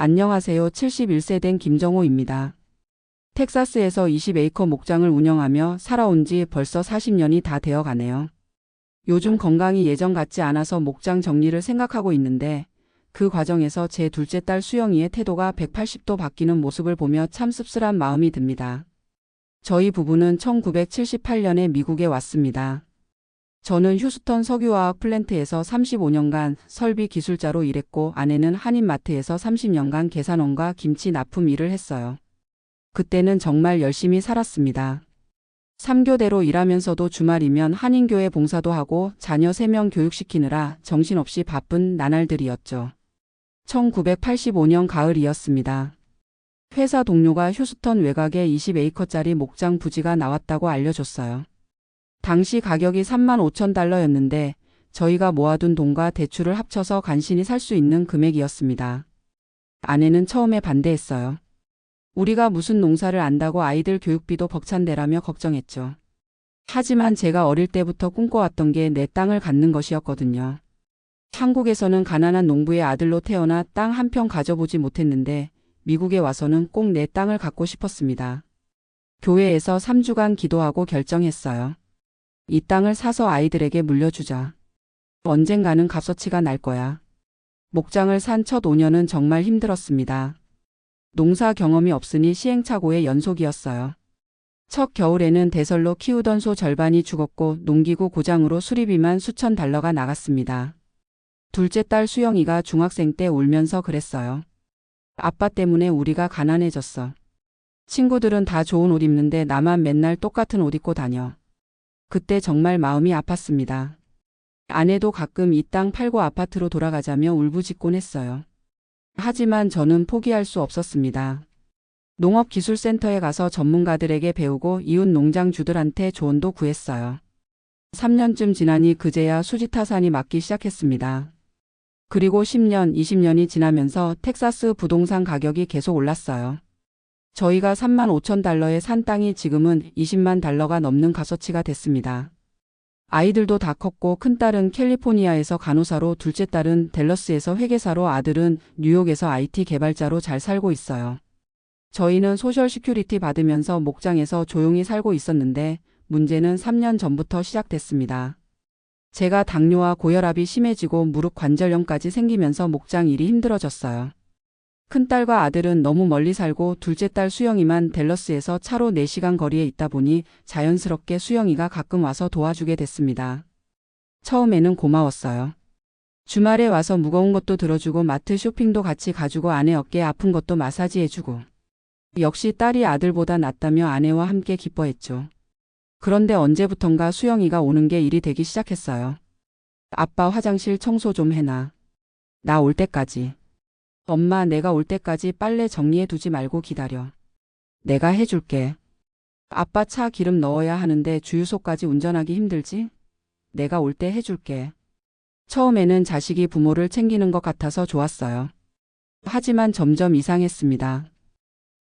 안녕하세요. 71세 된 김정호입니다. 텍사스에서 20에이커 목장을 운영하며 살아온 지 벌써 40년이 다 되어 가네요. 요즘 건강이 예전 같지 않아서 목장 정리를 생각하고 있는데 그 과정에서 제 둘째 딸 수영이의 태도가 180도 바뀌는 모습을 보며 참 씁쓸한 마음이 듭니다. 저희 부부는 1978년에 미국에 왔습니다. 저는 휴스턴 석유화학 플랜트에서 35년간 설비 기술자로 일했고 아내는 한인마트에서 30년간 계산원과 김치 납품 일을 했어요. 그때는 정말 열심히 살았습니다. 3교대로 일하면서도 주말이면 한인교회 봉사도 하고 자녀 3명 교육시키느라 정신없이 바쁜 나날들이었죠. 1985년 가을이었습니다. 회사 동료가 휴스턴 외곽에 20에이커짜리 목장 부지가 나왔다고 알려줬어요. 당시 가격이 $35,000였는데 저희가 모아둔 돈과 대출을 합쳐서 간신히 살 수 있는 금액이었습니다. 아내는 처음에 반대했어요. 우리가 무슨 농사를 안다고 아이들 교육비도 벅찬데라며 걱정했죠. 하지만 제가 어릴 때부터 꿈꿔왔던 게 내 땅을 갖는 것이었거든요. 한국에서는 가난한 농부의 아들로 태어나 땅 한 평 가져보지 못했는데 미국에 와서는 꼭 내 땅을 갖고 싶었습니다. 교회에서 3주간 기도하고 결정했어요. 이 땅을 사서 아이들에게 물려주자. 언젠가는 값어치가 날 거야. 목장을 산 첫 5년은 정말 힘들었습니다. 농사 경험이 없으니 시행착오의 연속이었어요. 첫 겨울에는 대설로 키우던 소 절반이 죽었고 농기구 고장으로 수리비만 수천 달러가 나갔습니다. 둘째 딸 수영이가 중학생 때 울면서 그랬어요. 아빠 때문에 우리가 가난해졌어. 친구들은 다 좋은 옷 입는데 나만 맨날 똑같은 옷 입고 다녀. 그때 정말 마음이 아팠습니다. 아내도 가끔 이 땅 팔고 아파트로 돌아가자며 울부짖곤 했어요. 하지만 저는 포기할 수 없었습니다. 농업기술센터에 가서 전문가들에게 배우고 이웃 농장주들한테 조언도 구했어요. 3년쯤 지나니 그제야 수지타산이 맞기 시작했습니다. 그리고 10년, 20년이 지나면서 텍사스 부동산 가격이 계속 올랐어요. 저희가 $35,000에 산 땅이 지금은 $200,000가 넘는 값어치가 됐습니다. 아이들도 다 컸고 큰딸은 캘리포니아에서 간호사로, 둘째 딸은 댈러스에서 회계사로, 아들은 뉴욕에서 IT 개발자로 잘 살고 있어요. 저희는 소셜 시큐리티 받으면서 목장에서 조용히 살고 있었는데 문제는 3년 전부터 시작됐습니다. 제가 당뇨와 고혈압이 심해지고 무릎 관절염까지 생기면서 목장 일이 힘들어졌어요. 큰딸과 아들은 너무 멀리 살고 둘째 딸 수영이만 댈러스에서 차로 4시간 거리에 있다 보니 자연스럽게 수영이가 가끔 와서 도와주게 됐습니다. 처음에는 고마웠어요. 주말에 와서 무거운 것도 들어주고 마트 쇼핑도 같이 가주고 아내 어깨 아픈 것도 마사지해주고. 역시 딸이 아들보다 낫다며 아내와 함께 기뻐했죠. 그런데 언제부턴가 수영이가 오는 게 일이 되기 시작했어요. 아빠 화장실 청소 좀 해놔. 나 올 때까지. 엄마 내가 올 때까지 빨래 정리해 두지 말고 기다려. 내가 해줄게. 아빠 차 기름 넣어야 하는데 주유소까지 운전하기 힘들지? 내가 올 때 해줄게. 처음에는 자식이 부모를 챙기는 것 같아서 좋았어요. 하지만 점점 이상했습니다.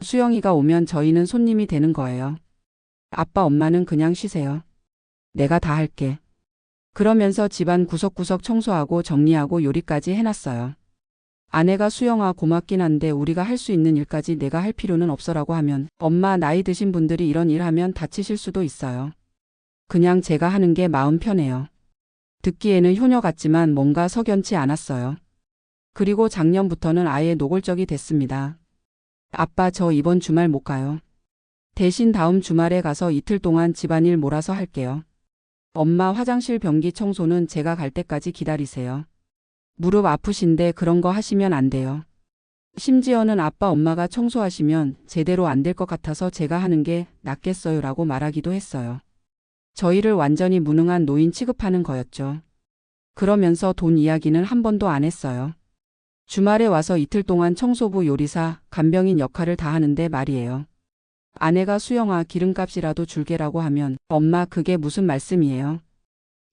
수영이가 오면 저희는 손님이 되는 거예요. 아빠 엄마는 그냥 쉬세요. 내가 다 할게. 그러면서 집안 구석구석 청소하고 정리하고 요리까지 해놨어요. 아내가 수영아 고맙긴 한데 우리가 할 수 있는 일까지 내가 할 필요는 없어라고 하면 엄마 나이 드신 분들이 이런 일 하면 다치실 수도 있어요. 그냥 제가 하는 게 마음 편해요. 듣기에는 효녀 같지만 뭔가 석연치 않았어요. 그리고 작년부터는 아예 노골적이 됐습니다. 아빠 저 이번 주말 못 가요. 대신 다음 주말에 가서 이틀 동안 집안일 몰아서 할게요. 엄마 화장실 변기 청소는 제가 갈 때까지 기다리세요. 무릎 아프신데 그런 거 하시면 안 돼요. 심지어는 아빠 엄마가 청소하시면 제대로 안 될 것 같아서 제가 하는 게 낫겠어요 라고 말하기도 했어요. 저희를 완전히 무능한 노인 취급하는 거였죠. 그러면서 돈 이야기는 한 번도 안 했어요. 주말에 와서 이틀 동안 청소부 요리사, 간병인 역할을 다 하는데 말이에요. 아내가 수영아 기름값이라도 줄게라고 하면 엄마 그게 무슨 말씀이에요?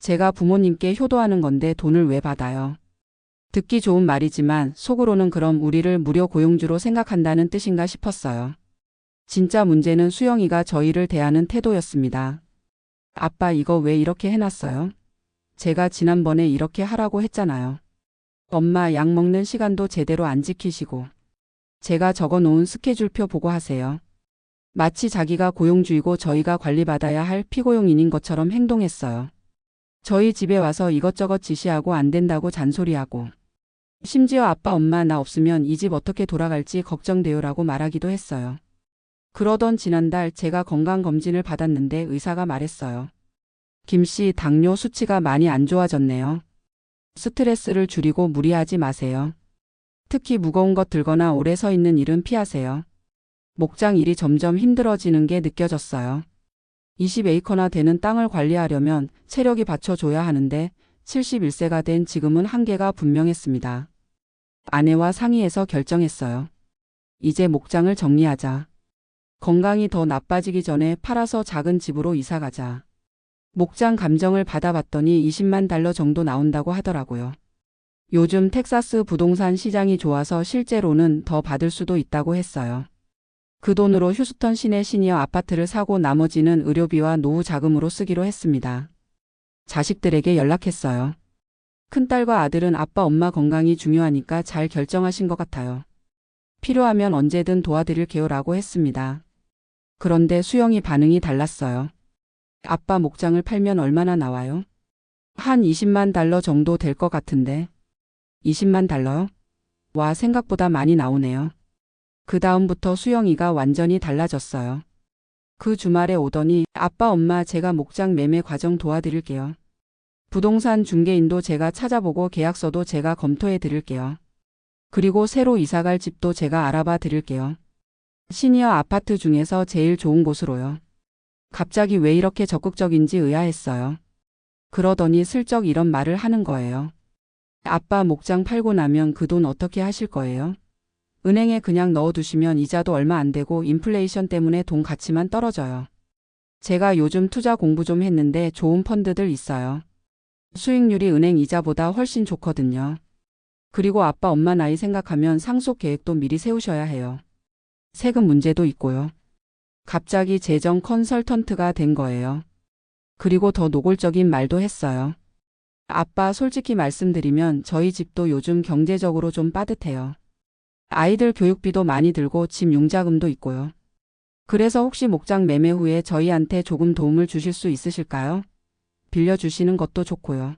제가 부모님께 효도하는 건데 돈을 왜 받아요? 듣기 좋은 말이지만 속으로는 그럼 우리를 무료 고용주로 생각한다는 뜻인가 싶었어요. 진짜 문제는 수영이가 저희를 대하는 태도였습니다. 아빠 이거 왜 이렇게 해놨어요? 제가 지난번에 이렇게 하라고 했잖아요. 엄마 약 먹는 시간도 제대로 안 지키시고. 제가 적어놓은 스케줄표 보고 하세요. 마치 자기가 고용주이고 저희가 관리받아야 할 피고용인인 것처럼 행동했어요. 저희 집에 와서 이것저것 지시하고 안 된다고 잔소리하고 심지어 아빠 엄마 나 없으면 이 집 어떻게 돌아갈지 걱정돼요라고 말하기도 했어요. 그러던 지난달 제가 건강검진을 받았는데 의사가 말했어요. 김 씨 당뇨 수치가 많이 안 좋아졌네요. 스트레스를 줄이고 무리하지 마세요. 특히 무거운 것 들거나 오래 서 있는 일은 피하세요. 목장 일이 점점 힘들어지는 게 느껴졌어요. 20에이커나 되는 땅을 관리하려면 체력이 받쳐줘야 하는데 71세가 된 지금은 한계가 분명했습니다. 아내와 상의해서 결정했어요. 이제 목장을 정리하자. 건강이 더 나빠지기 전에 팔아서 작은 집으로 이사 가자. 목장 감정을 받아봤더니 20만 달러 정도 나온다고 하더라고요. 요즘 텍사스 부동산 시장이 좋아서 실제로는 더 받을 수도 있다고 했어요. 그 돈으로 휴스턴 시내 시니어 아파트를 사고 나머지는 의료비와 노후 자금으로 쓰기로 했습니다. 자식들에게 연락했어요. 큰딸과 아들은 아빠 엄마 건강이 중요하니까 잘 결정하신 것 같아요. 필요하면 언제든 도와드릴게요라고 했습니다. 그런데 수영이 반응이 달랐어요. 아빠 목장을 팔면 얼마나 나와요? 한 20만 달러 정도 될 것 같은데. 20만 달러요? 와, 생각보다 많이 나오네요. 그 다음부터 수영이가 완전히 달라졌어요. 그 주말에 오더니 아빠 엄마 제가 목장 매매 과정 도와드릴게요. 부동산 중개인도 제가 찾아보고 계약서도 제가 검토해 드릴게요. 그리고 새로 이사갈 집도 제가 알아봐 드릴게요. 시니어 아파트 중에서 제일 좋은 곳으로요. 갑자기 왜 이렇게 적극적인지 의아했어요. 그러더니 슬쩍 이런 말을 하는 거예요. 아빠 목장 팔고 나면 그 돈 어떻게 하실 거예요? 은행에 그냥 넣어두시면 이자도 얼마 안 되고 인플레이션 때문에 돈 가치만 떨어져요. 제가 요즘 투자 공부 좀 했는데 좋은 펀드들 있어요. 수익률이 은행 이자보다 훨씬 좋거든요. 그리고 아빠 엄마 나이 생각하면 상속 계획도 미리 세우셔야 해요. 세금 문제도 있고요. 갑자기 재정 컨설턴트가 된 거예요. 그리고 더 노골적인 말도 했어요. 아빠 솔직히 말씀드리면 저희 집도 요즘 경제적으로 좀 빠듯해요. 아이들 교육비도 많이 들고 집 융자금도 있고요. 그래서 혹시 목장 매매 후에 저희한테 조금 도움을 주실 수 있으실까요? 빌려주시는 것도 좋고요.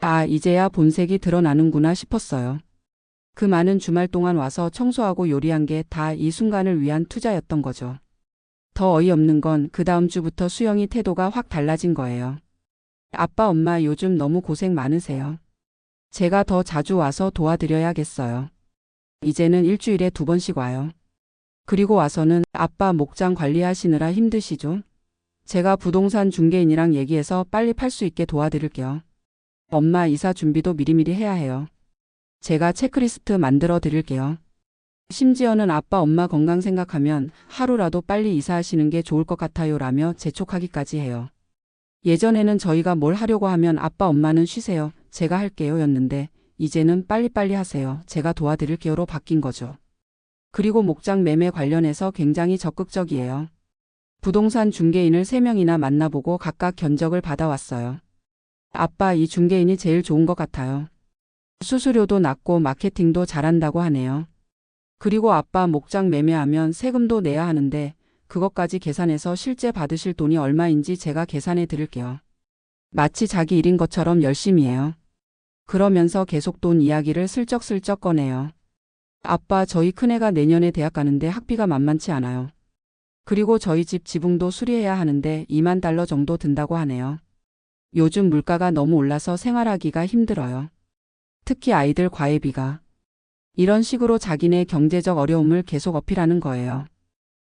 아, 이제야 본색이 드러나는구나 싶었어요. 그 많은 주말 동안 와서 청소하고 요리한 게 다 이 순간을 위한 투자였던 거죠. 더 어이없는 건 그 다음 주부터 수영이 태도가 확 달라진 거예요. 아빠 엄마 요즘 너무 고생 많으세요. 제가 더 자주 와서 도와드려야겠어요. 이제는 일주일에 2번씩 와요. 그리고 와서는 아빠 목장 관리하시느라 힘드시죠? 제가 부동산 중개인이랑 얘기해서 빨리 팔 수 있게 도와드릴게요. 엄마 이사 준비도 미리미리 해야 해요. 제가 체크리스트 만들어 드릴게요. 심지어는 아빠 엄마 건강 생각하면 하루라도 빨리 이사하시는 게 좋을 것 같아요 라며 재촉하기까지 해요. 예전에는 저희가 뭘 하려고 하면 아빠 엄마는 쉬세요. 제가 할게요 였는데 이제는 빨리빨리 하세요. 제가 도와드릴게요로 바뀐 거죠. 그리고 목장 매매 관련해서 굉장히 적극적이에요. 부동산 중개인을 3명이나 만나보고 각각 견적을 받아왔어요. 아빠 이 중개인이 제일 좋은 것 같아요. 수수료도 낮고 마케팅도 잘한다고 하네요. 그리고 아빠 목장 매매하면 세금도 내야 하는데 그것까지 계산해서 실제 받으실 돈이 얼마인지 제가 계산해 드릴게요. 마치 자기 일인 것처럼 열심히 해요. 그러면서 계속 돈 이야기를 슬쩍슬쩍 꺼내요. 아빠 저희 큰애가 내년에 대학 가는데 학비가 만만치 않아요. 그리고 저희 집 지붕도 수리해야 하는데 2만 달러 정도 든다고 하네요. 요즘 물가가 너무 올라서 생활하기가 힘들어요. 특히 아이들 과외비가. 이런 식으로 자기네 경제적 어려움을 계속 어필하는 거예요.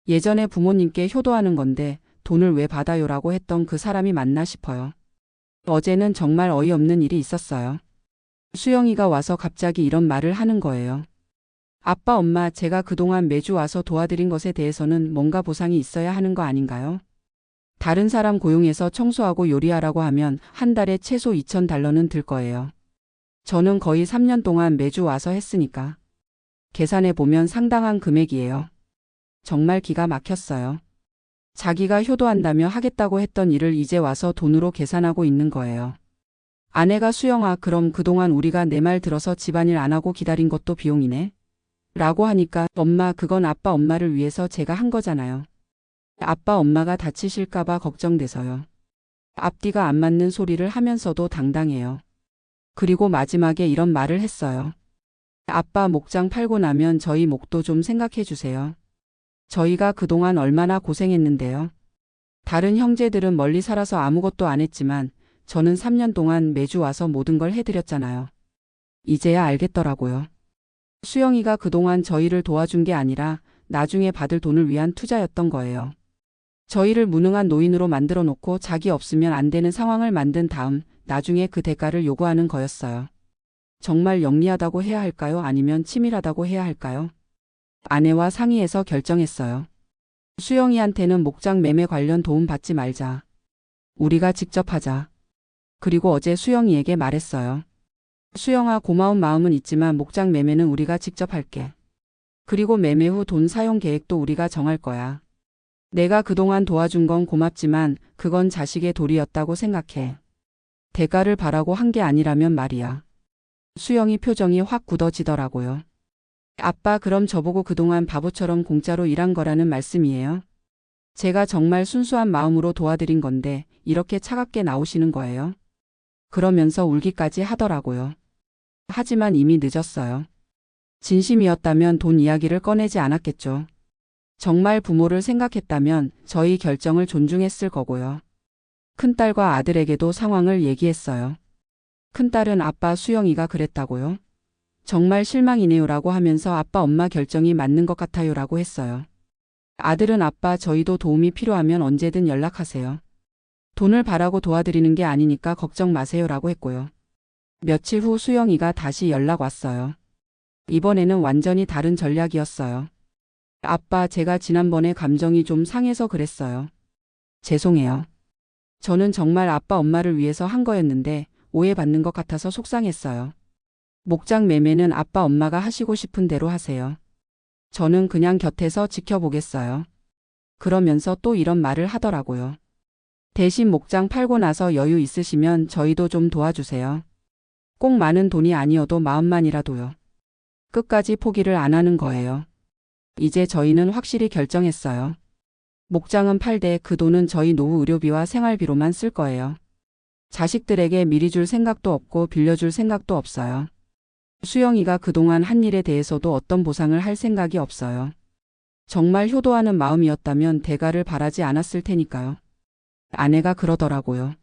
예전에 부모님께 효도하는 건데 돈을 왜 받아요라고 했던 그 사람이 맞나 싶어요. 어제는 정말 어이없는 일이 있었어요. 수영이가 와서 갑자기 이런 말을 하는 거예요. 아빠 엄마 제가 그동안 매주 와서 도와드린 것에 대해서는 뭔가 보상이 있어야 하는 거 아닌가요? 다른 사람 고용해서 청소하고 요리하라고 하면 한 달에 최소 2,000달러는 들 거예요. 저는 거의 3년 동안 매주 와서 했으니까. 계산해 보면 상당한 금액이에요. 정말 기가 막혔어요. 자기가 효도한다며 하겠다고 했던 일을 이제 와서 돈으로 계산하고 있는 거예요. 아내가 수영아 그럼 그동안 우리가 내 말 들어서 집안일 안 하고 기다린 것도 비용이네? 라고 하니까 엄마 그건 아빠 엄마를 위해서 제가 한 거잖아요. 아빠 엄마가 다치실까봐 걱정돼서요. 앞뒤가 안 맞는 소리를 하면서도 당당해요. 그리고 마지막에 이런 말을 했어요. 아빠 목장 팔고 나면 저희 목도 좀 생각해 주세요. 저희가 그동안 얼마나 고생했는데요. 다른 형제들은 멀리 살아서 아무것도 안 했지만 저는 3년 동안 매주 와서 모든 걸 해드렸잖아요. 이제야 알겠더라고요. 수영이가 그동안 저희를 도와준 게 아니라 나중에 받을 돈을 위한 투자였던 거예요. 저희를 무능한 노인으로 만들어 놓고 자기 없으면 안 되는 상황을 만든 다음 나중에 그 대가를 요구하는 거였어요. 정말 영리하다고 해야 할까요? 아니면 치밀하다고 해야 할까요? 아내와 상의해서 결정했어요. 수영이한테는 목장 매매 관련 도움 받지 말자. 우리가 직접 하자. 그리고 어제 수영이에게 말했어요. 수영아 고마운 마음은 있지만 목장 매매는 우리가 직접 할게. 그리고 매매 후 돈 사용 계획도 우리가 정할 거야. 내가 그동안 도와준 건 고맙지만 그건 자식의 도리였다고 생각해. 대가를 바라고 한 게 아니라면 말이야. 수영이 표정이 확 굳어지더라고요. 아빠 그럼 저보고 그동안 바보처럼 공짜로 일한 거라는 말씀이에요? 제가 정말 순수한 마음으로 도와드린 건데 이렇게 차갑게 나오시는 거예요? 그러면서 울기까지 하더라고요. 하지만 이미 늦었어요. 진심이었다면 돈 이야기를 꺼내지 않았겠죠. 정말 부모를 생각했다면 저희 결정을 존중했을 거고요. 큰딸과 아들에게도 상황을 얘기했어요. 큰딸은 아빠 수영이가 그랬다고요? 정말 실망이네요라고 하면서 아빠 엄마 결정이 맞는 것 같아요라고 했어요. 아들은 아빠 저희도 도움이 필요하면 언제든 연락하세요. 돈을 바라고 도와드리는 게 아니니까 걱정 마세요라고 했고요. 며칠 후 수영이가 다시 연락 왔어요. 이번에는 완전히 다른 전략이었어요. 아빠 제가 지난번에 감정이 좀 상해서 그랬어요. 죄송해요. 저는 정말 아빠 엄마를 위해서 한 거였는데 오해받는 것 같아서 속상했어요. 목장 매매는 아빠 엄마가 하시고 싶은 대로 하세요. 저는 그냥 곁에서 지켜보겠어요. 그러면서 또 이런 말을 하더라고요. 대신 목장 팔고 나서 여유 있으시면 저희도 좀 도와주세요. 꼭 많은 돈이 아니어도 마음만이라도요. 끝까지 포기를 안 하는 거예요. 이제 저희는 확실히 결정했어요. 목장은 팔되 그 돈은 저희 노후 의료비와 생활비로만 쓸 거예요. 자식들에게 미리 줄 생각도 없고 빌려줄 생각도 없어요. 수영이가 그동안 한 일에 대해서도 어떤 보상을 할 생각이 없어요. 정말 효도하는 마음이었다면 대가를 바라지 않았을 테니까요. 아내가 그러더라고요.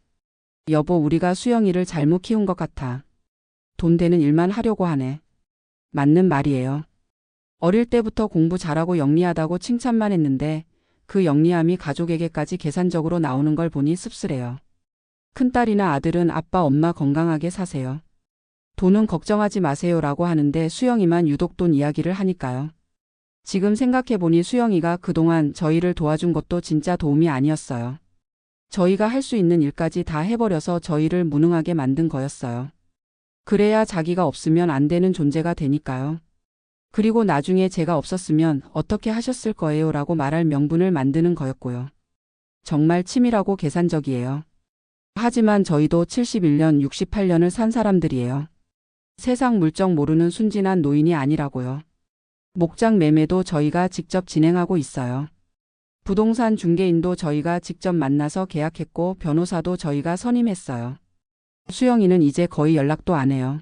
여보 우리가 수영이를 잘못 키운 것 같아. 돈 되는 일만 하려고 하네. 맞는 말이에요. 어릴 때부터 공부 잘하고 영리하다고 칭찬만 했는데 그 영리함이 가족에게까지 계산적으로 나오는 걸 보니 씁쓸해요. 큰딸이나 아들은 아빠 엄마 건강하게 사세요. 돈은 걱정하지 마세요라고 하는데 수영이만 유독 돈 이야기를 하니까요. 지금 생각해보니 수영이가 그동안 저희를 도와준 것도 진짜 도움이 아니었어요. 저희가 할 수 있는 일까지 다 해버려서 저희를 무능하게 만든 거였어요. 그래야 자기가 없으면 안 되는 존재가 되니까요. 그리고 나중에 제가 없었으면 어떻게 하셨을 거예요 라고 말할 명분을 만드는 거였고요. 정말 치밀하고 계산적이에요. 하지만 저희도 71년, 68년을 산 사람들이에요. 세상 물정 모르는 순진한 노인이 아니라고요. 목장 매매도 저희가 직접 진행하고 있어요. 부동산 중개인도 저희가 직접 만나서 계약했고 변호사도 저희가 선임했어요. 수영이는 이제 거의 연락도 안 해요.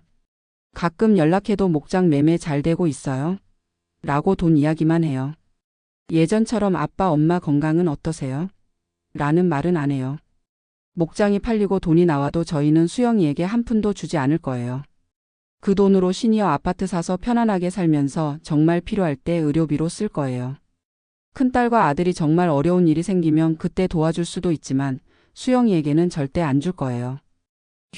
가끔 연락해도 목장 매매 잘 되고 있어요? 라고 돈 이야기만 해요. 예전처럼 아빠 엄마 건강은 어떠세요? 라는 말은 안 해요. 목장이 팔리고 돈이 나와도 저희는 수영이에게 한 푼도 주지 않을 거예요. 그 돈으로 시니어 아파트 사서 편안하게 살면서 정말 필요할 때 의료비로 쓸 거예요. 큰딸과 아들이 정말 어려운 일이 생기면 그때 도와줄 수도 있지만 수영이에게는 절대 안 줄 거예요.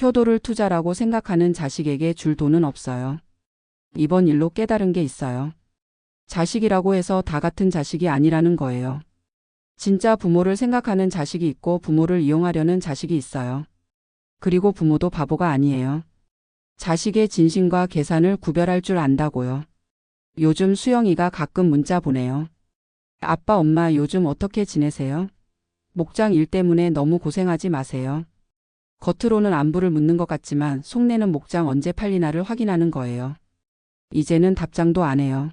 효도를 투자라고 생각하는 자식에게 줄 돈은 없어요. 이번 일로 깨달은 게 있어요. 자식이라고 해서 다 같은 자식이 아니라는 거예요. 진짜 부모를 생각하는 자식이 있고 부모를 이용하려는 자식이 있어요. 그리고 부모도 바보가 아니에요. 자식의 진심과 계산을 구별할 줄 안다고요. 요즘 수영이가 가끔 문자 보내요. 아빠 엄마 요즘 어떻게 지내세요? 목장 일 때문에 너무 고생하지 마세요. 겉으로는 안부를 묻는 것 같지만 속내는 목장 언제 팔리나를 확인하는 거예요. 이제는 답장도 안 해요.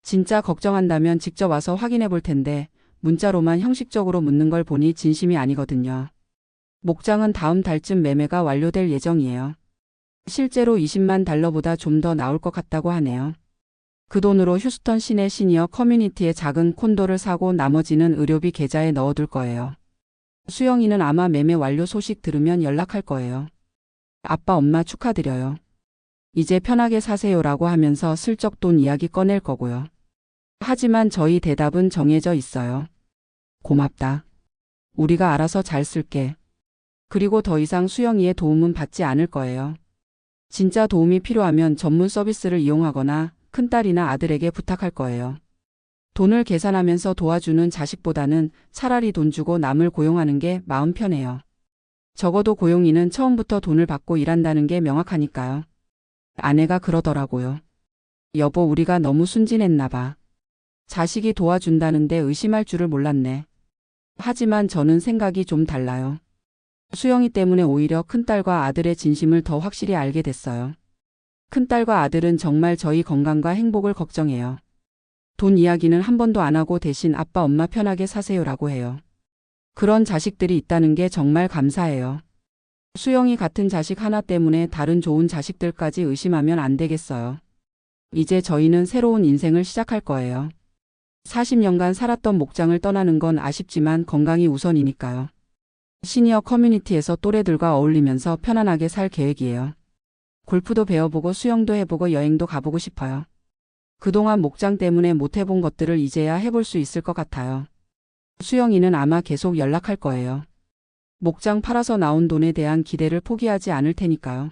진짜 걱정한다면 직접 와서 확인해 볼 텐데 문자로만 형식적으로 묻는 걸 보니 진심이 아니거든요. 목장은 다음 달쯤 매매가 완료될 예정이에요. 실제로 20만 달러보다 좀 더 나올 것 같다고 하네요. 그 돈으로 휴스턴 시내 시니어 커뮤니티에 작은 콘도를 사고 나머지는 의료비 계좌에 넣어둘 거예요. 수영이는 아마 매매 완료 소식 들으면 연락할 거예요. 아빠 엄마 축하드려요. 이제 편하게 사세요라고 하면서 슬쩍 돈 이야기 꺼낼 거고요. 하지만 저희 대답은 정해져 있어요. 고맙다. 우리가 알아서 잘 쓸게. 그리고 더 이상 수영이의 도움은 받지 않을 거예요. 진짜 도움이 필요하면 전문 서비스를 이용하거나 큰딸이나 아들에게 부탁할 거예요. 돈을 계산하면서 도와주는 자식보다는 차라리 돈 주고 남을 고용하는 게 마음 편해요. 적어도 고용인은 처음부터 돈을 받고 일한다는 게 명확하니까요. 아내가 그러더라고요. 여보, 우리가 너무 순진했나 봐. 자식이 도와준다는데 의심할 줄을 몰랐네. 하지만 저는 생각이 좀 달라요. 수영이 때문에 오히려 큰딸과 아들의 진심을 더 확실히 알게 됐어요. 큰딸과 아들은 정말 저희 건강과 행복을 걱정해요. 돈 이야기는 한 번도 안 하고 대신 아빠 엄마 편하게 사세요라고 해요. 그런 자식들이 있다는 게 정말 감사해요. 수영이 같은 자식 하나 때문에 다른 좋은 자식들까지 의심하면 안 되겠어요. 이제 저희는 새로운 인생을 시작할 거예요. 40년간 살았던 목장을 떠나는 건 아쉽지만 건강이 우선이니까요. 시니어 커뮤니티에서 또래들과 어울리면서 편안하게 살 계획이에요. 골프도 배워보고 수영도 해보고 여행도 가보고 싶어요. 그동안 목장 때문에 못 해본 것들을 이제야 해볼 수 있을 것 같아요. 수영이는 아마 계속 연락할 거예요. 목장 팔아서 나온 돈에 대한 기대를 포기하지 않을 테니까요.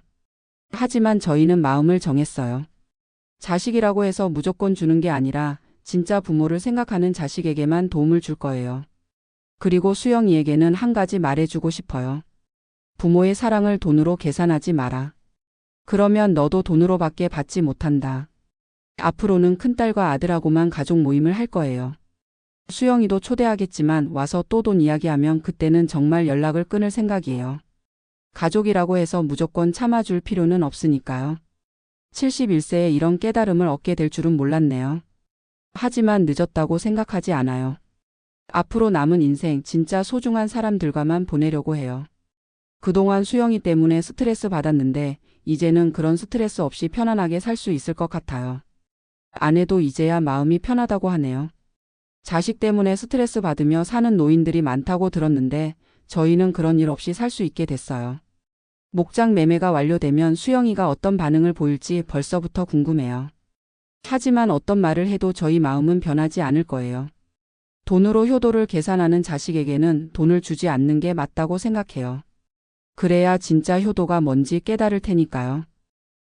하지만 저희는 마음을 정했어요. 자식이라고 해서 무조건 주는 게 아니라 진짜 부모를 생각하는 자식에게만 도움을 줄 거예요. 그리고 수영이에게는 한 가지 말해주고 싶어요. 부모의 사랑을 돈으로 계산하지 마라. 그러면 너도 돈으로밖에 받지 못한다. 앞으로는 큰딸과 아들하고만 가족 모임을 할 거예요. 수영이도 초대하겠지만 와서 또 돈 이야기하면 그때는 정말 연락을 끊을 생각이에요. 가족이라고 해서 무조건 참아줄 필요는 없으니까요. 71세에 이런 깨달음을 얻게 될 줄은 몰랐네요. 하지만 늦었다고 생각하지 않아요. 앞으로 남은 인생 진짜 소중한 사람들과만 보내려고 해요. 그동안 수영이 때문에 스트레스 받았는데 이제는 그런 스트레스 없이 편안하게 살 수 있을 것 같아요. 아내도 이제야 마음이 편하다고 하네요. 자식 때문에 스트레스 받으며 사는 노인들이 많다고 들었는데 저희는 그런 일 없이 살 수 있게 됐어요. 목장 매매가 완료되면 수영이가 어떤 반응을 보일지 벌써부터 궁금해요. 하지만 어떤 말을 해도 저희 마음은 변하지 않을 거예요. 돈으로 효도를 계산하는 자식에게는 돈을 주지 않는 게 맞다고 생각해요. 그래야 진짜 효도가 뭔지 깨달을 테니까요.